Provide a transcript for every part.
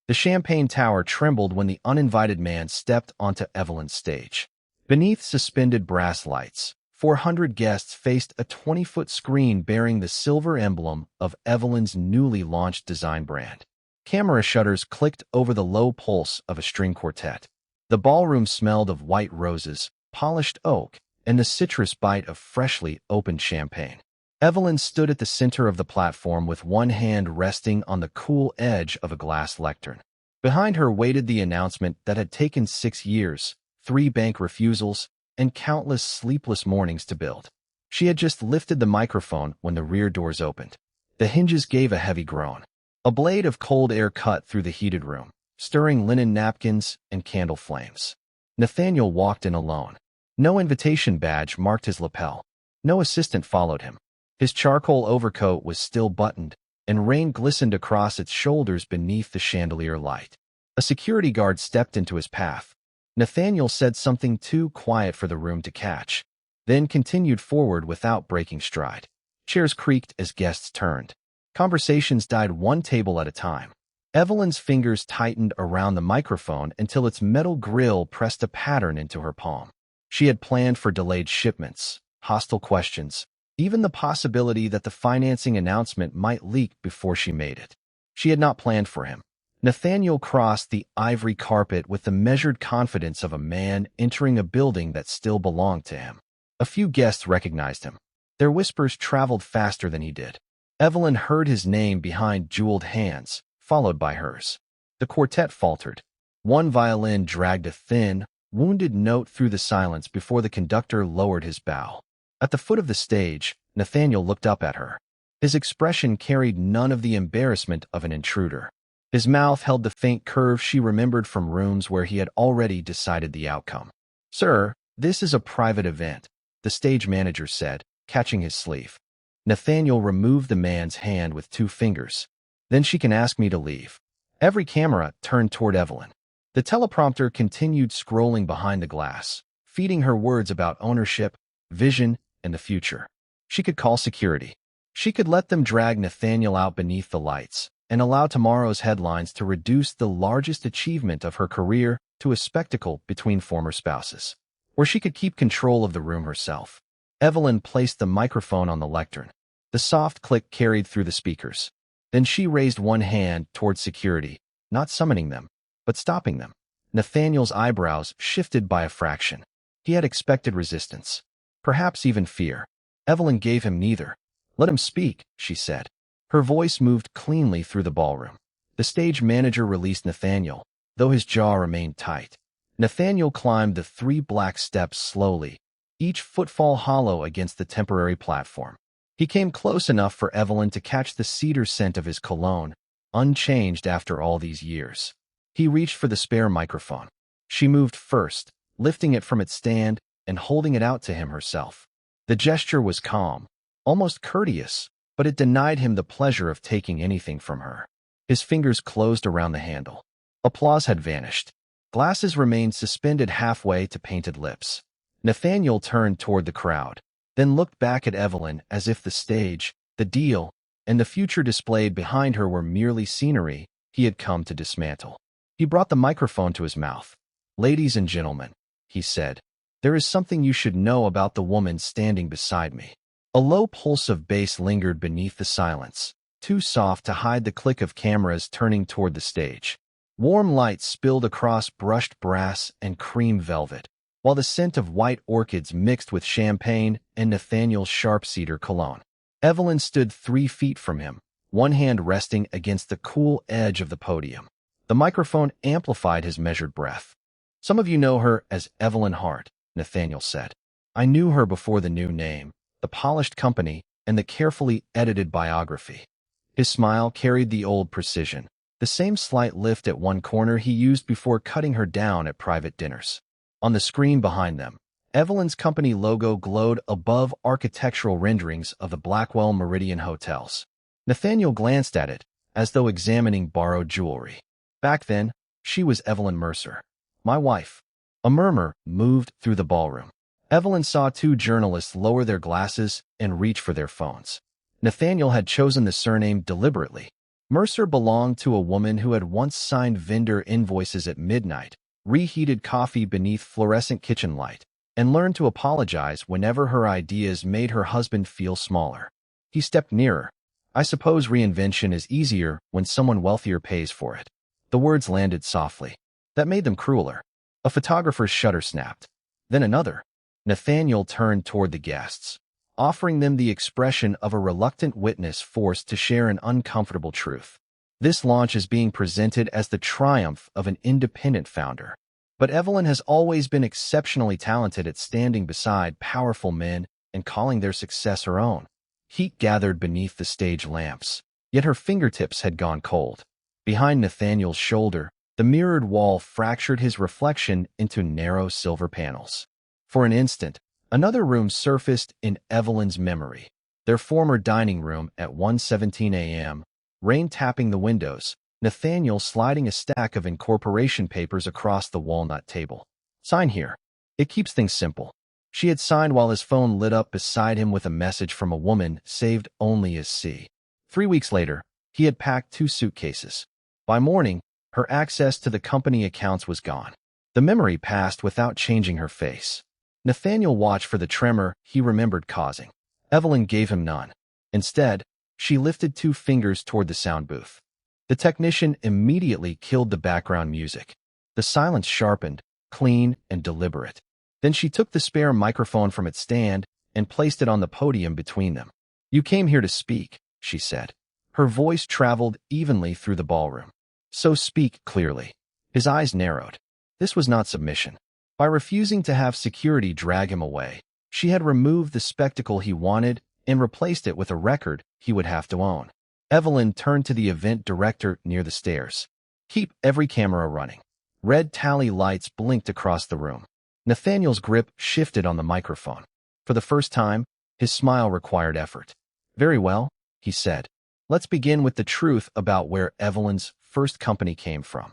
The champagne tower trembled when the uninvited man stepped onto Evelyn's stage. Beneath suspended brass lights, 400 guests faced a 20-foot screen bearing the silver emblem of Evelyn's newly launched design brand. Camera shutters clicked over the low pulse of a string quartet. The ballroom smelled of white roses, polished oak, and the citrus bite of freshly opened champagne. Evelyn stood at the center of the platform with one hand resting on the cool edge of a glass lectern. Behind her waited the announcement that had taken 6 years, 3 bank refusals, and countless sleepless mornings to build. She had just lifted the microphone when the rear doors opened. The hinges gave a heavy groan. A blade of cold air cut through the heated room, stirring linen napkins and candle flames. Nathaniel walked in alone. No invitation badge marked his lapel. No assistant followed him. His charcoal overcoat was still buttoned, and rain glistened across its shoulders beneath the chandelier light. A security guard stepped into his path. Nathaniel said something too quiet for the room to catch, then continued forward without breaking stride. Chairs creaked as guests turned. Conversations died one table at a time. Evelyn's fingers tightened around the microphone until its metal grill pressed a pattern into her palm. She had planned for delayed shipments, hostile questions, even the possibility that the financing announcement might leak before she made it. She had not planned for him. Nathaniel crossed the ivory carpet with the measured confidence of a man entering a building that still belonged to him. A few guests recognized him. Their whispers traveled faster than he did. Evelyn heard his name behind jeweled hands, followed by hers. The quartet faltered. One violin dragged a thin, wounded note through the silence before the conductor lowered his bow. At the foot of the stage, Nathaniel looked up at her. His expression carried none of the embarrassment of an intruder. His mouth held the faint curve she remembered from rooms where he had already decided the outcome. "Sir, this is a private event," the stage manager said, catching his sleeve. Nathaniel removed the man's hand with 2 fingers. "Then she can ask me to leave." Every camera turned toward Evelyn. The teleprompter continued scrolling behind the glass, feeding her words about ownership, vision, and the future. She could call security. She could let them drag Nathaniel out beneath the lights and allow tomorrow's headlines to reduce the largest achievement of her career to a spectacle between former spouses. Or she could keep control of the room herself. Evelyn placed the microphone on the lectern. The soft click carried through the speakers. Then she raised one hand toward security, not summoning them, but stopping them. Nathaniel's eyebrows shifted by a fraction. He had expected resistance, perhaps even fear. Evelyn gave him neither. "Let him speak," she said. Her voice moved cleanly through the ballroom. The stage manager released Nathaniel, though his jaw remained tight. Nathaniel climbed the 3 black steps slowly, each footfall hollow against the temporary platform. He came close enough for Evelyn to catch the cedar scent of his cologne, unchanged after all these years. He reached for the spare microphone. She moved first, lifting it from its stand and holding it out to him herself. The gesture was calm, almost courteous, but it denied him the pleasure of taking anything from her. His fingers closed around the handle. Applause had vanished. Glasses remained suspended halfway to painted lips. Nathaniel turned toward the crowd, then looked back at Evelyn as if the stage, the deal, and the future displayed behind her were merely scenery he had come to dismantle. He brought the microphone to his mouth. "Ladies and gentlemen," he said, "there is something you should know about the woman standing beside me." A low pulse of bass lingered beneath the silence, too soft to hide the click of cameras turning toward the stage. Warm light spilled across brushed brass and cream velvet, while the scent of white orchids mixed with champagne and Nathaniel's sharp cedar cologne. Evelyn stood 3 feet from him, one hand resting against the cool edge of the podium. The microphone amplified his measured breath. "Some of you know her as Evelyn Hart," Nathaniel said. "I knew her before the new name, the polished company, and the carefully edited biography." His smile carried the old precision, the same slight lift at one corner he used before cutting her down at private dinners. On the screen behind them, Evelyn's company logo glowed above architectural renderings of the Blackwell Meridian hotels. Nathaniel glanced at it, as though examining borrowed jewelry. Back then, she was Evelyn Mercer. "My wife." A murmur moved through the ballroom. Evelyn saw 2 journalists lower their glasses and reach for their phones. Nathaniel had chosen the surname deliberately. Mercer belonged to a woman who had once signed vendor invoices at midnight, reheated coffee beneath fluorescent kitchen light, and learned to apologize whenever her ideas made her husband feel smaller. He stepped nearer. I suppose reinvention is easier when someone wealthier pays for it. The words landed softly. That made them crueler. A photographer's shutter snapped. Then another. Nathaniel turned toward the guests, offering them the expression of a reluctant witness forced to share an uncomfortable truth. This launch is being presented as the triumph of an independent founder. But Evelyn has always been exceptionally talented at standing beside powerful men and calling their success her own. Heat gathered beneath the stage lamps, yet her fingertips had gone cold. Behind Nathaniel's shoulder, the mirrored wall fractured his reflection into narrow silver panels. For an instant, another room surfaced in Evelyn's memory, their former dining room at 1:17 a.m., rain tapping the windows, Nathaniel sliding a stack of incorporation papers across the walnut table. Sign here. It keeps things simple. She had signed while his phone lit up beside him with a message from a woman saved only as C. 3 weeks later, he had packed 2 suitcases. By morning, her access to the company accounts was gone. The memory passed without changing her face. Nathaniel watched for the tremor he remembered causing. Evelyn gave him none. Instead, she lifted 2 fingers toward the sound booth. The technician immediately killed the background music. The silence sharpened, clean and deliberate. Then she took the spare microphone from its stand and placed it on the podium between them. "You came here to speak," she said. Her voice traveled evenly through the ballroom. "So speak clearly." His eyes narrowed. This was not submission. By refusing to have security drag him away, she had removed the spectacle he wanted and replaced it with a record he would have to own. Evelyn turned to the event director near the stairs. "Keep every camera running." Red tally lights blinked across the room. Nathaniel's grip shifted on the microphone. For the first time, his smile required effort. "Very well," he said. "Let's begin with the truth about where Evelyn's first company came from."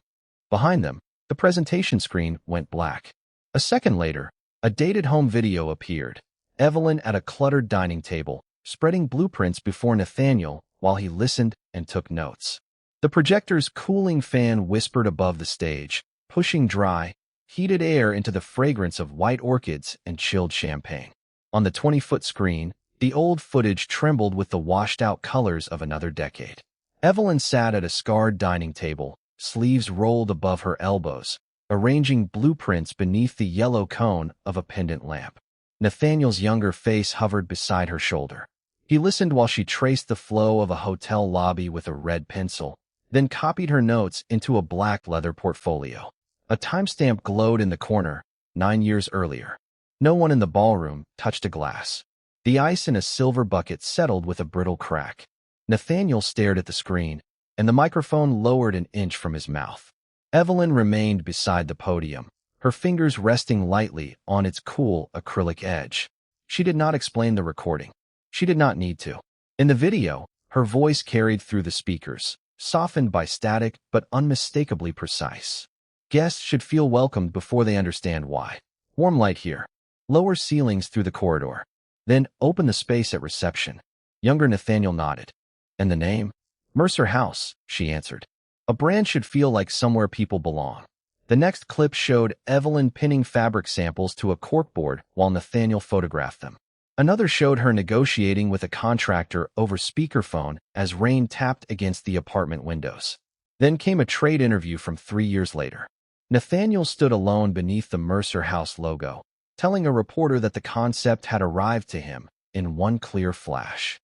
Behind them, the presentation screen went black. A second later, a dated home video appeared. Evelyn at a cluttered dining table, spreading blueprints before Nathaniel while he listened and took notes. The projector's cooling fan whispered above the stage, pushing dry, heated air into the fragrance of white orchids and chilled champagne. On the 20-foot screen, the old footage trembled with the washed-out colors of another decade. Evelyn sat at a scarred dining table, sleeves rolled above her elbows, arranging blueprints beneath the yellow cone of a pendant lamp. Nathaniel's younger face hovered beside her shoulder. He listened while she traced the flow of a hotel lobby with a red pencil, then copied her notes into a black leather portfolio. A timestamp glowed in the corner, 9 years earlier. No one in the ballroom touched a glass. The ice in a silver bucket settled with a brittle crack. Nathaniel stared at the screen, and the microphone lowered an inch from his mouth. Evelyn remained beside the podium, her fingers resting lightly on its cool acrylic edge. She did not explain the recording. She did not need to. In the video, her voice carried through the speakers, softened by static but unmistakably precise. Guests should feel welcomed before they understand why. Warm light here. Lower ceilings through the corridor. Then open the space at reception. Younger Nathaniel nodded. "And the name?" "Mercer House," she answered. "A brand should feel like somewhere people belong." The next clip showed Evelyn pinning fabric samples to a corkboard while Nathaniel photographed them. Another showed her negotiating with a contractor over speakerphone as rain tapped against the apartment windows. Then came a trade interview from 3 years later. Nathaniel stood alone beneath the Mercer House logo, telling a reporter that the concept had arrived to him in one clear flash.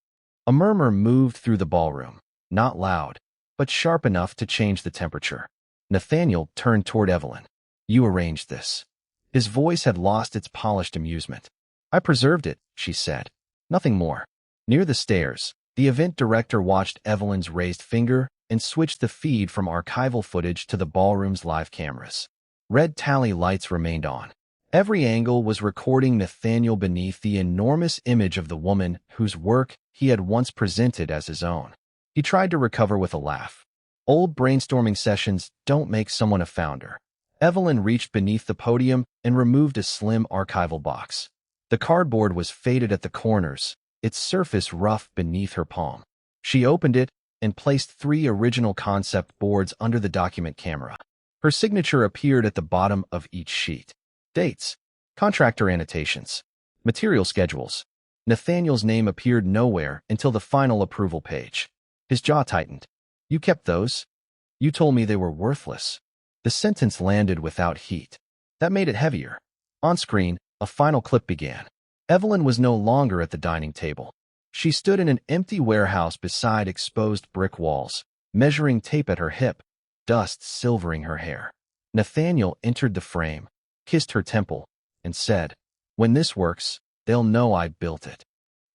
A murmur moved through the ballroom, not loud, but sharp enough to change the temperature. Nathaniel turned toward Evelyn. "You arranged this." His voice had lost its polished amusement. "I preserved it," she said. "Nothing more." Near the stairs, the event director watched Evelyn's raised finger and switched the feed from archival footage to the ballroom's live cameras. Red tally lights remained on. Every angle was recording Nathaniel beneath the enormous image of the woman whose work he had once presented as his own. He tried to recover with a laugh. Old brainstorming sessions don't make someone a founder. Evelyn reached beneath the podium and removed a slim archival box. The cardboard was faded at the corners, its surface rough beneath her palm. She opened it and placed 3 original concept boards under the document camera. Her signature appeared at the bottom of each sheet. Dates, contractor annotations, material schedules. Nathaniel's name appeared nowhere until the final approval page. His jaw tightened. "You kept those? You told me they were worthless." The sentence landed without heat. That made it heavier. On screen, a final clip began. Evelyn was no longer at the dining table. She stood in an empty warehouse beside exposed brick walls, measuring tape at her hip, dust silvering her hair. Nathaniel entered the frame, kissed her temple, and said, "When this works, they'll know I built it."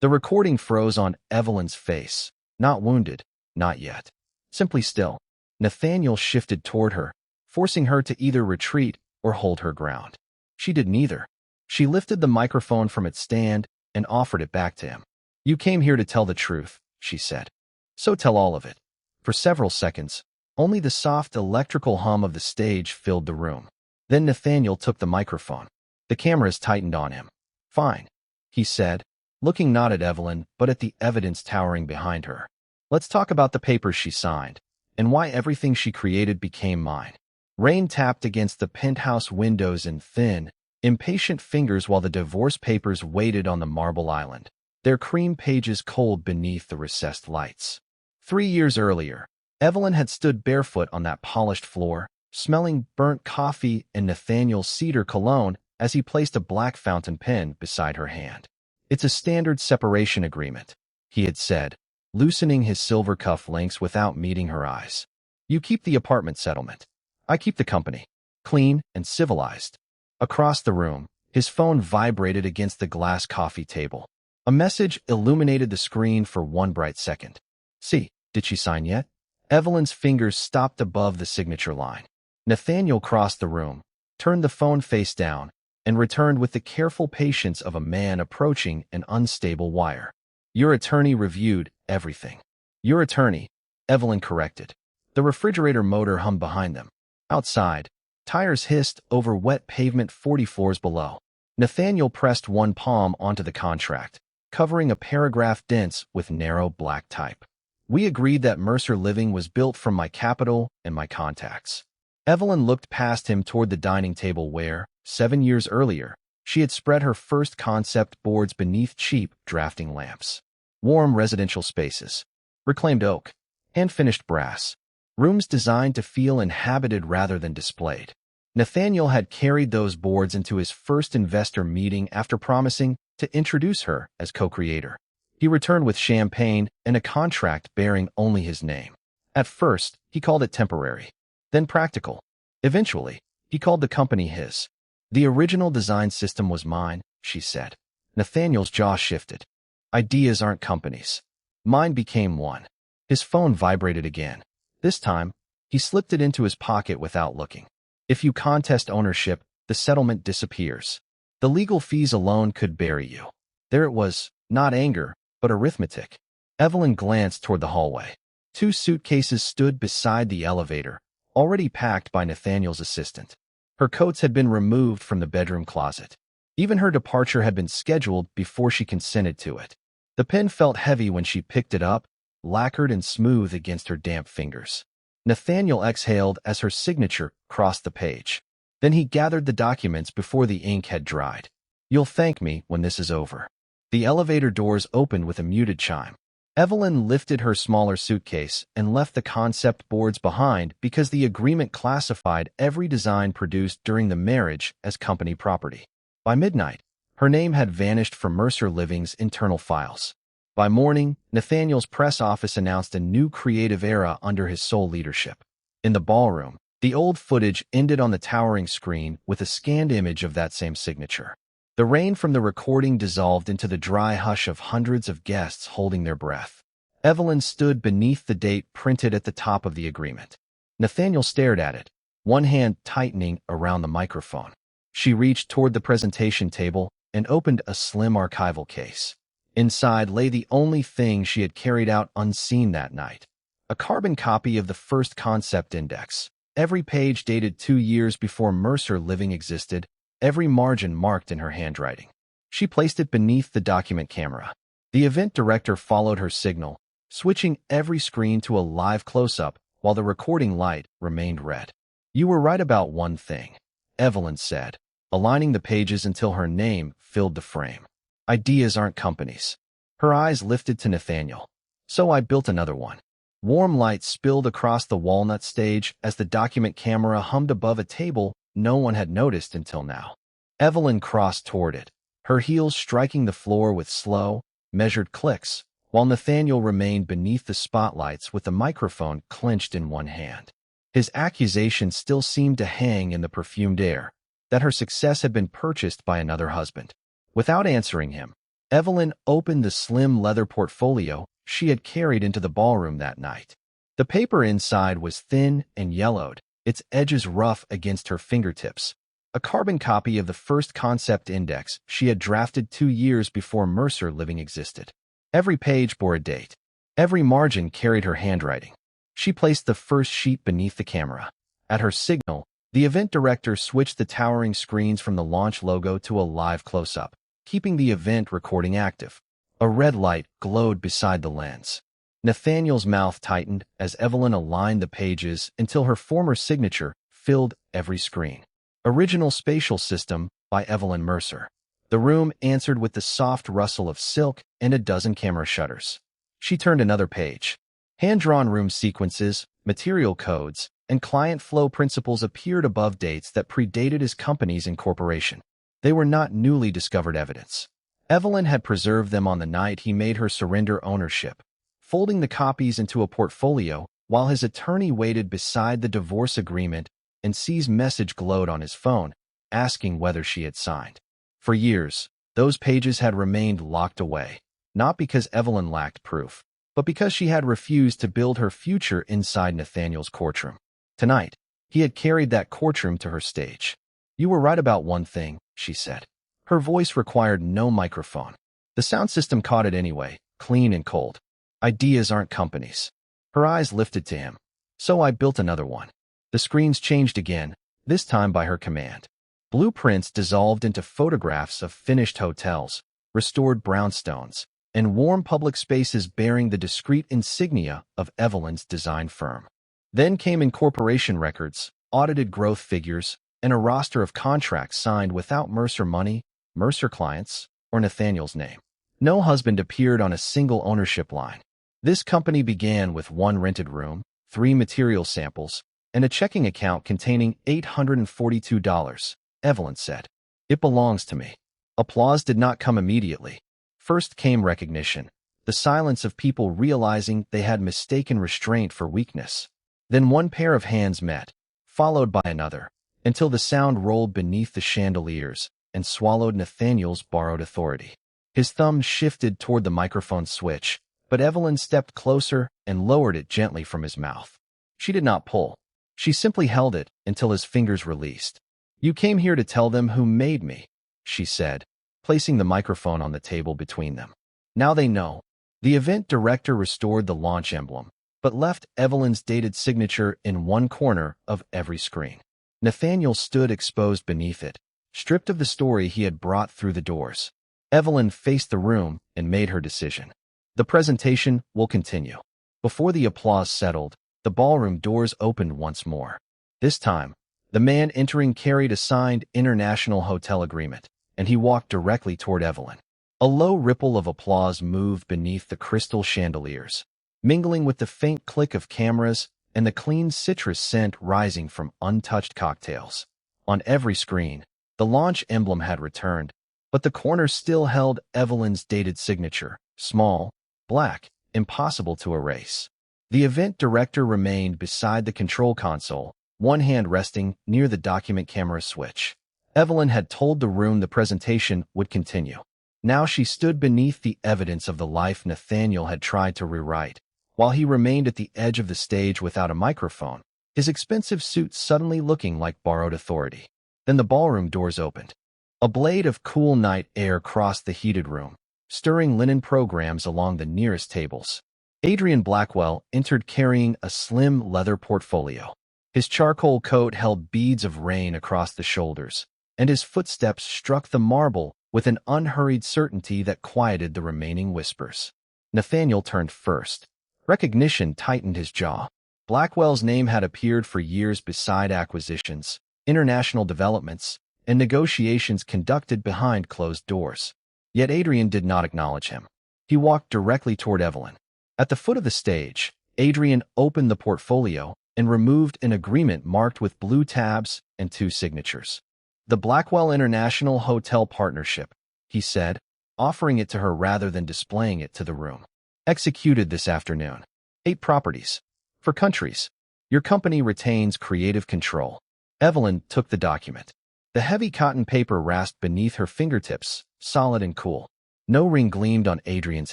The recording froze on Evelyn's face, not wounded, not yet. Simply still. Nathaniel shifted toward her, forcing her to either retreat or hold her ground. She did neither. She lifted the microphone from its stand and offered it back to him. "You came here to tell the truth," she said. "So tell all of it." For several seconds, only the soft electrical hum of the stage filled the room. Then Nathaniel took the microphone. The cameras tightened on him. "Fine," he said, looking not at Evelyn but at the evidence towering behind her. "Let's talk about the papers she signed, and why everything she created became mine." Rain tapped against the penthouse windows in thin, impatient fingers while the divorce papers waited on the marble island, their cream pages cold beneath the recessed lights. 3 years earlier, Evelyn had stood barefoot on that polished floor, smelling burnt coffee and Nathaniel's cedar cologne as he placed a black fountain pen beside her hand. "It's a standard separation agreement," he had said, loosening his silver cuff links without meeting her eyes. "You keep the apartment settlement. I keep the company. Clean and civilized." Across the room, his phone vibrated against the glass coffee table. A message illuminated the screen for one bright second. "See, did she sign yet?" Evelyn's fingers stopped above the signature line. Nathaniel crossed the room, turned the phone face down, and returned with the careful patience of a man approaching an unstable wire. "Your attorney reviewed everything." "Your attorney," Evelyn corrected. The refrigerator motor hummed behind them. Outside, tires hissed over wet pavement 40 floors below. Nathaniel pressed one palm onto the contract, covering a paragraph dense with narrow black type. "We agreed that Mercer Living was built from my capital and my contacts." Evelyn looked past him toward the dining table where, 7 years earlier, she had spread her first concept boards beneath cheap drafting lamps. Warm residential spaces, reclaimed oak, hand-finished brass, rooms designed to feel inhabited rather than displayed. Nathaniel had carried those boards into his first investor meeting after promising to introduce her as co-creator. He returned with champagne and a contract bearing only his name. At first, he called it temporary, then practical. Eventually, he called the company his. "The original design system was mine," she said. Nathaniel's jaw shifted. "Ideas aren't companies." Mine became one. His phone vibrated again. This time, he slipped it into his pocket without looking. "If you contest ownership, the settlement disappears. The legal fees alone could bury you." There it was, not anger, but arithmetic. Evelyn glanced toward the hallway. 2 suitcases stood beside the elevator, already packed by Nathaniel's assistant. Her coats had been removed from the bedroom closet. Even her departure had been scheduled before she consented to it. The pen felt heavy when she picked it up, lacquered and smooth against her damp fingers. Nathaniel exhaled as her signature crossed the page. Then he gathered the documents before the ink had dried. "You'll thank me when this is over." The elevator doors opened with a muted chime. Evelyn lifted her smaller suitcase and left the concept boards behind because the agreement classified every design produced during the marriage as company property. By midnight, her name had vanished from Mercer Living's internal files. By morning, Nathaniel's press office announced a new creative era under his sole leadership. In the ballroom, the old footage ended on the towering screen with a scanned image of that same signature. The rain from the recording dissolved into the dry hush of hundreds of guests holding their breath. Evelyn stood beneath the date printed at the top of the agreement. Nathaniel stared at it, one hand tightening around the microphone. She reached toward the presentation table and opened a slim archival case. Inside lay the only thing she had carried out unseen that night: a carbon copy of the first concept index, every page dated 2 years before Mercer Living existed, every margin marked in her handwriting. She placed it beneath the document camera. The event director followed her signal, switching every screen to a live close-up while the recording light remained red. "You were right about one thing," Evelyn said, aligning the pages until her name filled the frame. "Ideas aren't companies." Her eyes lifted to Nathaniel. "So I built another one." Warm light spilled across the walnut stage as the document camera hummed above a table no one had noticed until now. Evelyn crossed toward it, her heels striking the floor with slow, measured clicks, while Nathaniel remained beneath the spotlights with the microphone clenched in one hand. His accusation still seemed to hang in the perfumed air, that her success had been purchased by another husband. Without answering him, Evelyn opened the slim leather portfolio she had carried into the ballroom that night. The paper inside was thin and yellowed, its edges rough against her fingertips. A carbon copy of the first concept index she had drafted 2 years before Mercer Living existed. Every page bore a date. Every margin carried her handwriting. She placed the first sheet beneath the camera. At her signal, the event director switched the towering screens from the launch logo to a live close-up, keeping the event recording active. A red light glowed beside the lens. Nathaniel's mouth tightened as Evelyn aligned the pages until her former signature filled every screen. Original Spatial System by Evelyn Mercer. The room answered with the soft rustle of silk and a dozen camera shutters. She turned another page. Hand-drawn room sequences, material codes, and client flow principles appeared above dates that predated his company's incorporation. They were not newly discovered evidence. Evelyn had preserved them on the night he made her surrender ownership, folding the copies into a portfolio while his attorney waited beside the divorce agreement and C's message glowed on his phone, asking whether she had signed. For years, those pages had remained locked away, not because Evelyn lacked proof, but because she had refused to build her future inside Nathaniel's courtroom. Tonight, he had carried that courtroom to her stage. "You were right about one thing," she said. Her voice required no microphone. The sound system caught it anyway, clean and cold. "Ideas aren't companies." Her eyes lifted to him. "So I built another one." The screens changed again, this time by her command. Blueprints dissolved into photographs of finished hotels, restored brownstones, and warm public spaces bearing the discreet insignia of Evelyn's design firm. Then came incorporation records, audited growth figures, and a roster of contracts signed without Mercer money, Mercer clients, or Nathaniel's name. No husband appeared on a single ownership line. This company began with 1 rented room, 3 material samples, and a checking account containing $842, Evelyn said. "It belongs to me." Applause did not come immediately. First came recognition, the silence of people realizing they had mistaken restraint for weakness. Then one pair of hands met, followed by another, until the sound rolled beneath the chandeliers and swallowed Nathaniel's borrowed authority. His thumb shifted toward the microphone switch, but Evelyn stepped closer and lowered it gently from his mouth. She did not pull. She simply held it until his fingers released. "You came here to tell them who made me," she said, placing the microphone on the table between them. "Now they know." The event director restored the launch emblem, but left Evelyn's dated signature in one corner of every screen. Nathaniel stood exposed beneath it, stripped of the story he had brought through the doors. Evelyn faced the room and made her decision. "The presentation will continue." Before the applause settled, the ballroom doors opened once more. This time, the man entering carried a signed international hotel agreement, and he walked directly toward Evelyn. A low ripple of applause moved beneath the crystal chandeliers, mingling with the faint click of cameras and the clean citrus scent rising from untouched cocktails. On every screen, the launch emblem had returned, but the corner still held Evelyn's dated signature, small, black, impossible to erase. The event director remained beside the control console, one hand resting near the document camera switch. Evelyn had told the room the presentation would continue. Now she stood beneath the evidence of the life Nathaniel had tried to rewrite, while he remained at the edge of the stage without a microphone, his expensive suit suddenly looking like borrowed authority. Then the ballroom doors opened. A blade of cool night air crossed the heated room, stirring linen programs along the nearest tables. Adrian Blackwell entered carrying a slim leather portfolio. His charcoal coat held beads of rain across the shoulders, and his footsteps struck the marble with an unhurried certainty that quieted the remaining whispers. Nathaniel turned first, Recognition tightened his jaw. Blackwell's name had appeared for years beside acquisitions, international developments, and negotiations conducted behind closed doors. Yet Adrian did not acknowledge him. He walked directly toward Evelyn. At the foot of the stage, Adrian opened the portfolio and removed an agreement marked with blue tabs and 2 signatures. The Blackwell International Hotel Partnership, he said, offering it to her rather than displaying it to the room. Executed this afternoon. 8 properties. For countries. Your company retains creative control. Evelyn took the document. The heavy cotton paper rasped beneath her fingertips, solid and cool. No ring gleamed on Adrian's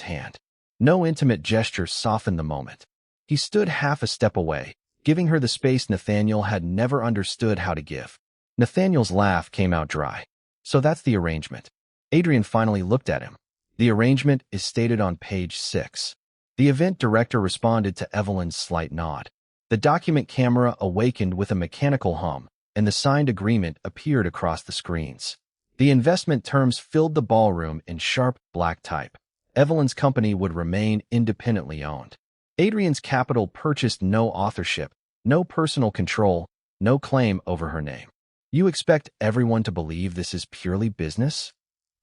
hand. No intimate gesture softened the moment. He stood half a step away, giving her the space Nathaniel had never understood how to give. Nathaniel's laugh came out dry. So that's the arrangement. Adrian finally looked at him. The arrangement is stated on page 6. The event director responded to Evelyn's slight nod. The document camera awakened with a mechanical hum, and the signed agreement appeared across the screens. The investment terms filled the ballroom in sharp, black type. Evelyn's company would remain independently owned. Adrian's capital purchased no authorship, no personal control, no claim over her name. You expect everyone to believe this is purely business?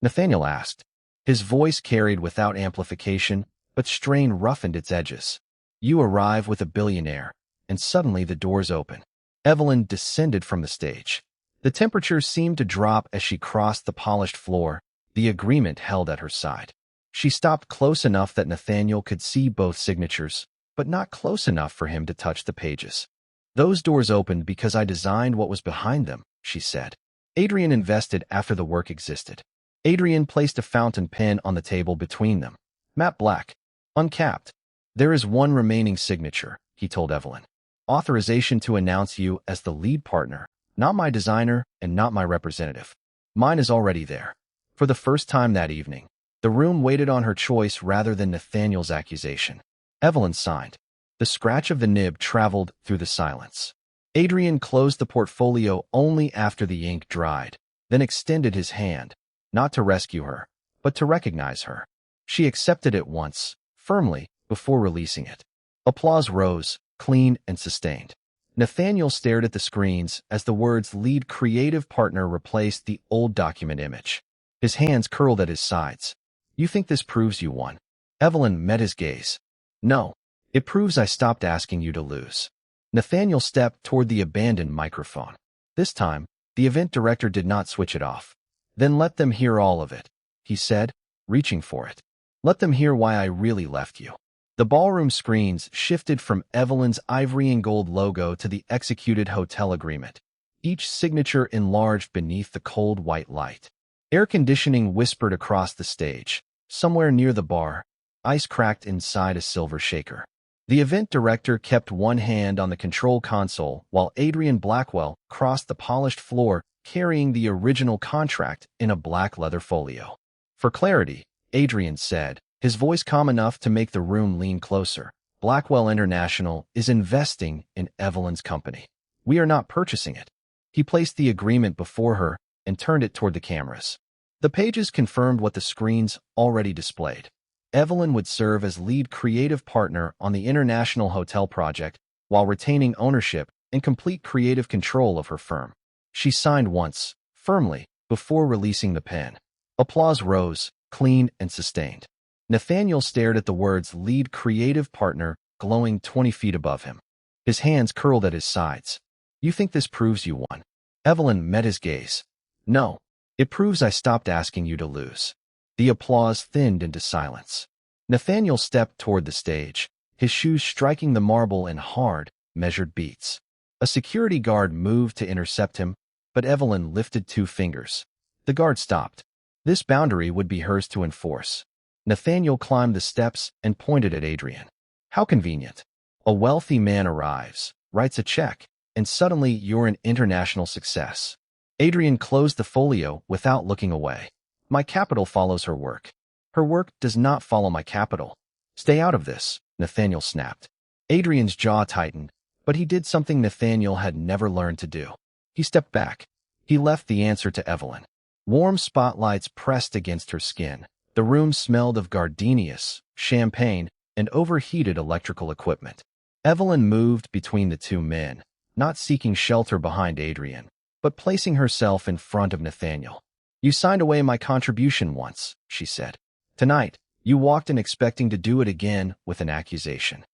Nathaniel asked. His voice carried without amplification, but strain roughened its edges. You arrive with a billionaire, and suddenly the doors open. Evelyn descended from the stage. The temperature seemed to drop as she crossed the polished floor, the agreement held at her side. She stopped close enough that Nathaniel could see both signatures, but not close enough for him to touch the pages. Those doors opened because I designed what was behind them, she said. Adrian invested after the work existed. Adrian placed a fountain pen on the table between them. Matte black. Uncapped. There is one remaining signature, he told Evelyn. Authorization to announce you as the lead partner, not my designer and not my representative. Mine is already there. For the first time that evening, the room waited on her choice rather than Nathaniel's accusation. Evelyn signed. The scratch of the nib traveled through the silence. Adrian closed the portfolio only after the ink dried, then extended his hand, not to rescue her, but to recognize her. She accepted it once, firmly, before releasing it. Applause rose, clean and sustained. Nathaniel stared at the screens as the words lead creative partner replaced the old document image. His hands curled at his sides. You think this proves you won? Evelyn met his gaze. No. It proves I stopped asking you to lose. Nathaniel stepped toward the abandoned microphone. This time, the event director did not switch it off. Then let them hear all of it, he said, reaching for it. Let them hear why I really left you. The ballroom screens shifted from Evelyn's ivory and gold logo to the executed hotel agreement, each signature enlarged beneath the cold white light. Air conditioning whispered across the stage. Somewhere near the bar, ice cracked inside a silver shaker. The event director kept one hand on the control console while Adrian Blackwell crossed the polished floor carrying the original contract in a black leather folio. For clarity, Adrian said, his voice calm enough to make the room lean closer. Blackwell International is investing in Evelyn's company. We are not purchasing it. He placed the agreement before her and turned it toward the cameras. The pages confirmed what the screens already displayed. Evelyn would serve as lead creative partner on the International Hotel project while retaining ownership and complete creative control of her firm. She signed once, firmly, before releasing the pen. Applause rose, clean and sustained. Nathaniel stared at the words lead creative partner glowing 20 feet above him. His hands curled at his sides. You think this proves you won? Evelyn met his gaze. No. It proves I stopped asking you to lose. The applause thinned into silence. Nathaniel stepped toward the stage, his shoes striking the marble in hard, measured beats. A security guard moved to intercept him, but Evelyn lifted 2 fingers. The guard stopped. This boundary would be hers to enforce. Nathaniel climbed the steps and pointed at Adrian. How convenient. A wealthy man arrives, writes a check, and suddenly you're an international success. Adrian closed the folio without looking away. My capital follows her work. Her work does not follow my capital. Stay out of this, Nathaniel snapped. Adrian's jaw tightened, but he did something Nathaniel had never learned to do. He stepped back. He left the answer to Evelyn. Warm spotlights pressed against her skin. The room smelled of gardenias, champagne, and overheated electrical equipment. Evelyn moved between the two men, not seeking shelter behind Adrian, but placing herself in front of Nathaniel. "You signed away my contribution once," she said. "Tonight, you walked in expecting to do it again with an accusation."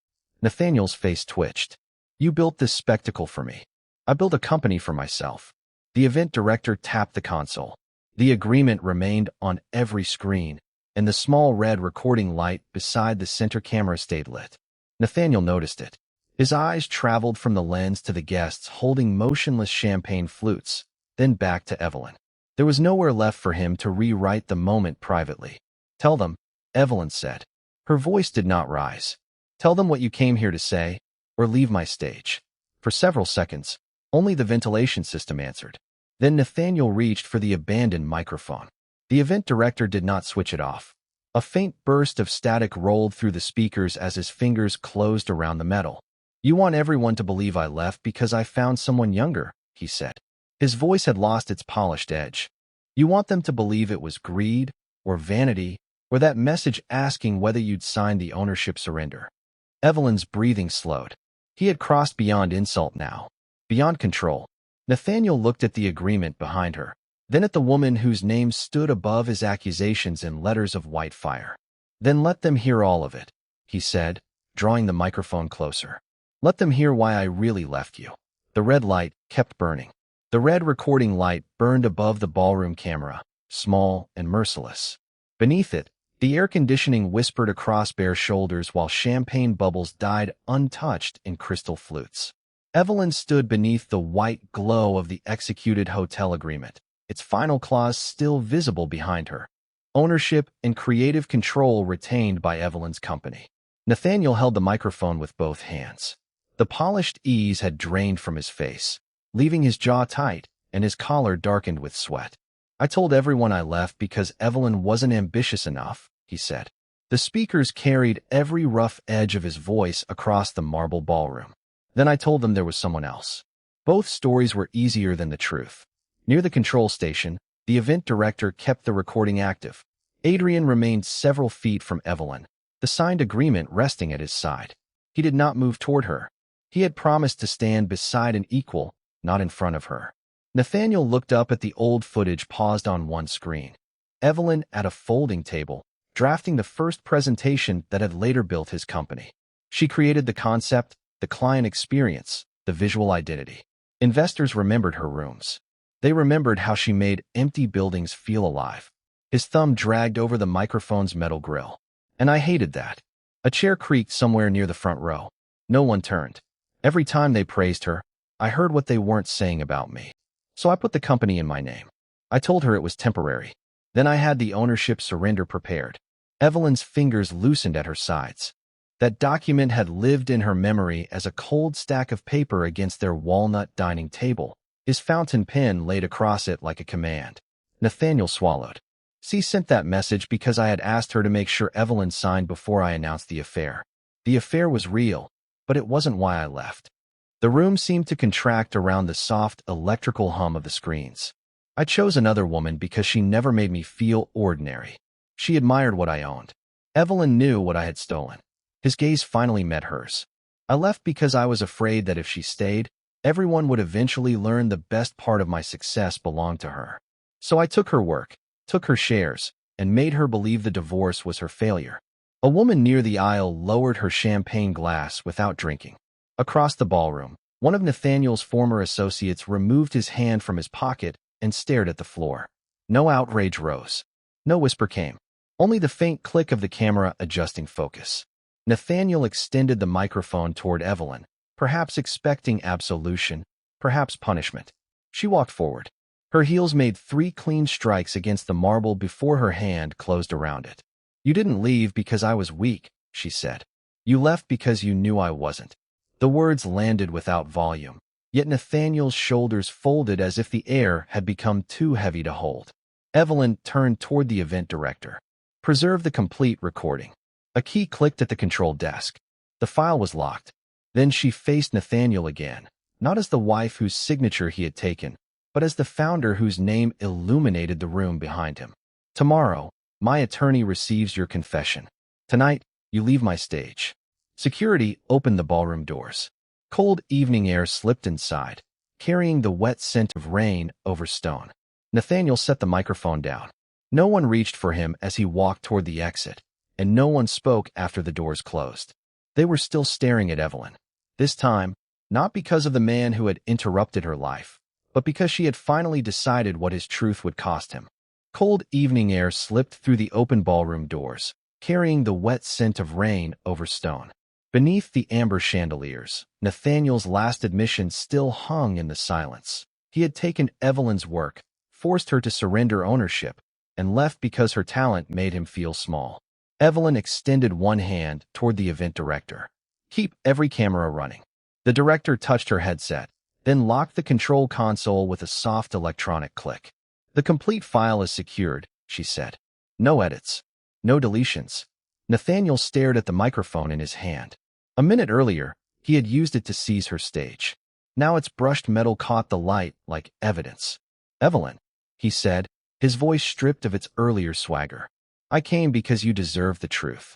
Nathaniel's face twitched. "You built this spectacle for me. I built a company for myself." The event director tapped the console. The agreement remained on every screen, and the small red recording light beside the center camera stayed lit. Nathaniel noticed it. His eyes traveled from the lens to the guests holding motionless champagne flutes, then back to Evelyn. There was nowhere left for him to rewrite the moment privately. "Tell them," Evelyn said. Her voice did not rise. "Tell them what you came here to say, or leave my stage." For several seconds, only the ventilation system answered. Then Nathaniel reached for the abandoned microphone. The event director did not switch it off. A faint burst of static rolled through the speakers as his fingers closed around the metal. "You want everyone to believe I left because I found someone younger," he said. His voice had lost its polished edge. "You want them to believe it was greed, or vanity, or that message asking whether you'd signed the ownership surrender." Evelyn's breathing slowed. He had crossed beyond insult now, beyond control. Nathaniel looked at the agreement behind her, then at the woman whose name stood above his accusations in letters of white fire. "Then let them hear all of it," he said, drawing the microphone closer. "Let them hear why I really left you." The red light kept burning. The red recording light burned above the ballroom camera, small and merciless. Beneath it, the air conditioning whispered across bare shoulders while champagne bubbles died untouched in crystal flutes. Evelyn stood beneath the white glow of the executed hotel agreement, its final clause still visible behind her. Ownership and creative control retained by Evelyn's company. Nathaniel held the microphone with both hands. The polished ease had drained from his face, leaving his jaw tight and his collar darkened with sweat. "I told everyone I left because Evelyn wasn't ambitious enough," he said. The speakers carried every rough edge of his voice across the marble ballroom. "Then I told them there was someone else." Both stories were easier than the truth. Near the control station, the event director kept the recording active. Adrian remained several feet from Evelyn, the signed agreement resting at his side. He did not move toward her. He had promised to stand beside an equal, not in front of her. Nathaniel looked up at the old footage paused on one screen. Evelyn at a folding table, drafting the first presentation that had later built his company. She created the concept, the client experience, the visual identity. Investors remembered her rooms. They remembered how she made empty buildings feel alive. His thumb dragged over the microphone's metal grill. And I hated that. A chair creaked somewhere near the front row. No one turned. Every time they praised her, I heard what they weren't saying about me. So I put the company in my name. I told her it was temporary. Then I had the ownership surrender prepared. Evelyn's fingers loosened at her sides. That document had lived in her memory as a cold stack of paper against their walnut dining table, his fountain pen laid across it like a command. Nathaniel swallowed. "C sent that message because I had asked her to make sure Evelyn signed before I announced the affair. The affair was real, but it wasn't why I left." The room seemed to contract around the soft electrical hum of the screens. "I chose another woman because she never made me feel ordinary. She admired what I owned. Evelyn knew what I had stolen." His gaze finally met hers. "I left because I was afraid that if she stayed, everyone would eventually learn the best part of my success belonged to her. So I took her work, took her shares, and made her believe the divorce was her failure." A woman near the aisle lowered her champagne glass without drinking. Across the ballroom, one of Nathaniel's former associates removed his hand from his pocket and stared at the floor. No outrage rose. No whisper came. Only the faint click of the camera adjusting focus. Nathaniel extended the microphone toward Evelyn, perhaps expecting absolution, perhaps punishment. She walked forward. Her heels made 3 clean strikes against the marble before her hand closed around it. "You didn't leave because I was weak," she said. "You left because you knew I wasn't." The words landed without volume, yet Nathaniel's shoulders folded as if the air had become too heavy to hold. Evelyn turned toward the event director. "Preserve the complete recording." A key clicked at the control desk. The file was locked. Then she faced Nathaniel again, not as the wife whose signature he had taken, but as the founder whose name illuminated the room behind him. "Tomorrow, my attorney receives your confession. Tonight, you leave my stage. Security opened the ballroom doors. Cold evening air slipped inside, carrying the wet scent of rain over stone. Nathaniel set the microphone down. No one reached for him as he walked toward the exit, and no one spoke after the doors closed. They were still staring at Evelyn. This time, not because of the man who had interrupted her life, but because she had finally decided what his truth would cost him. Cold evening air slipped through the open ballroom doors, carrying the wet scent of rain over stone. Beneath the amber chandeliers, Nathaniel's last admission still hung in the silence. He had taken Evelyn's work, forced her to surrender ownership, and left because her talent made him feel small. Evelyn extended one hand toward the event director. Keep every camera running. The director touched her headset, then locked the control console with a soft electronic click. The complete file is secured, she said. No edits. No deletions. Nathaniel stared at the microphone in his hand. A minute earlier, he had used it to seize her stage. Now its brushed metal caught the light like evidence. Evelyn, he said, his voice stripped of its earlier swagger. I came because you deserve the truth.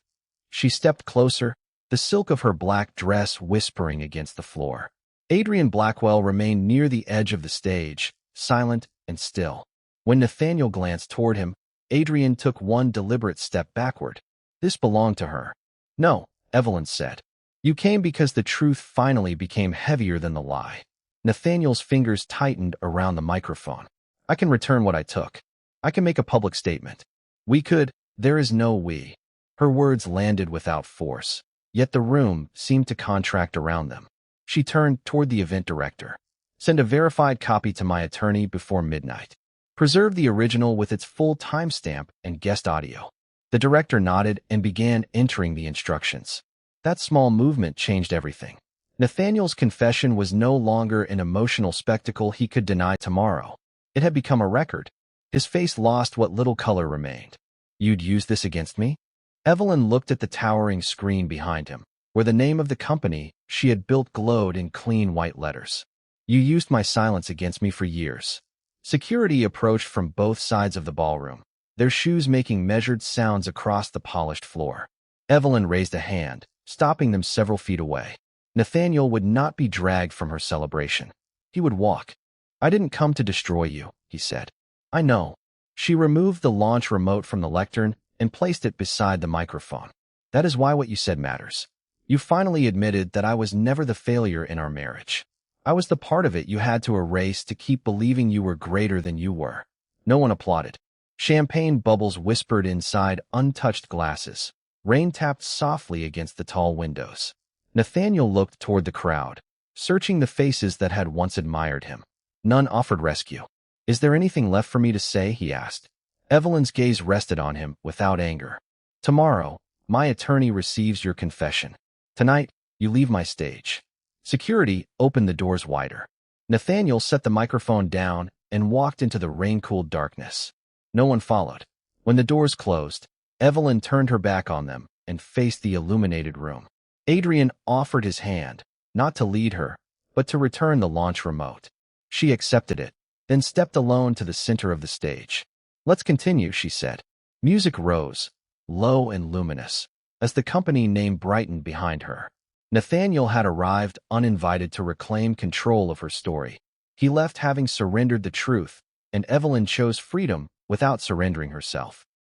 She stepped closer, the silk of her black dress whispering against the floor. Adrian Blackwell remained near the edge of the stage, silent and still. When Nathaniel glanced toward him, Adrian took one deliberate step backward. This belonged to her. No, Evelyn said. You came because the truth finally became heavier than the lie. Nathaniel's fingers tightened around the microphone. I can return what I took. I can make a public statement. We could. There is no we. Her words landed without force, yet the room seemed to contract around them. She turned toward the event director. Send a verified copy to my attorney before midnight. Preserve the original with its full timestamp and guest audio. The director nodded and began entering the instructions. That small movement changed everything. Nathaniel's confession was no longer an emotional spectacle he could deny tomorrow. It had become a record. His face lost what little color remained. You'd use this against me? Evelyn looked at the towering screen behind him, where the name of the company she had built glowed in clean white letters. You used my silence against me for years. Security approached from both sides of the ballroom, their shoes making measured sounds across the polished floor. Evelyn raised a hand, stopping them several feet away. Nathaniel would not be dragged from her celebration. He would walk. I didn't come to destroy you, he said. I know. She removed the launch remote from the lectern and placed it beside the microphone. That is why what you said matters. You finally admitted that I was never the failure in our marriage. I was the part of it you had to erase to keep believing you were greater than you were. No one applauded. Champagne bubbles whispered inside untouched glasses. Rain tapped softly against the tall windows. Nathaniel looked toward the crowd, searching the faces that had once admired him. None offered rescue. Is there anything left for me to say? He asked. Evelyn's gaze rested on him without anger. Tomorrow, my attorney receives your confession. Tonight, you leave my stage. Security opened the doors wider. Nathaniel set the microphone down and walked into the rain-cooled darkness. No one followed. When the doors closed, Evelyn turned her back on them and faced the illuminated room. Adrian offered his hand, not to lead her, but to return the launch remote. She accepted it, then stepped alone to the center of the stage. Let's continue, she said. Music rose, low and luminous, as the company name brightened behind her. Nathaniel had arrived uninvited to reclaim control of her story. He left having surrendered the truth, and Evelyn chose freedom without surrendering herself.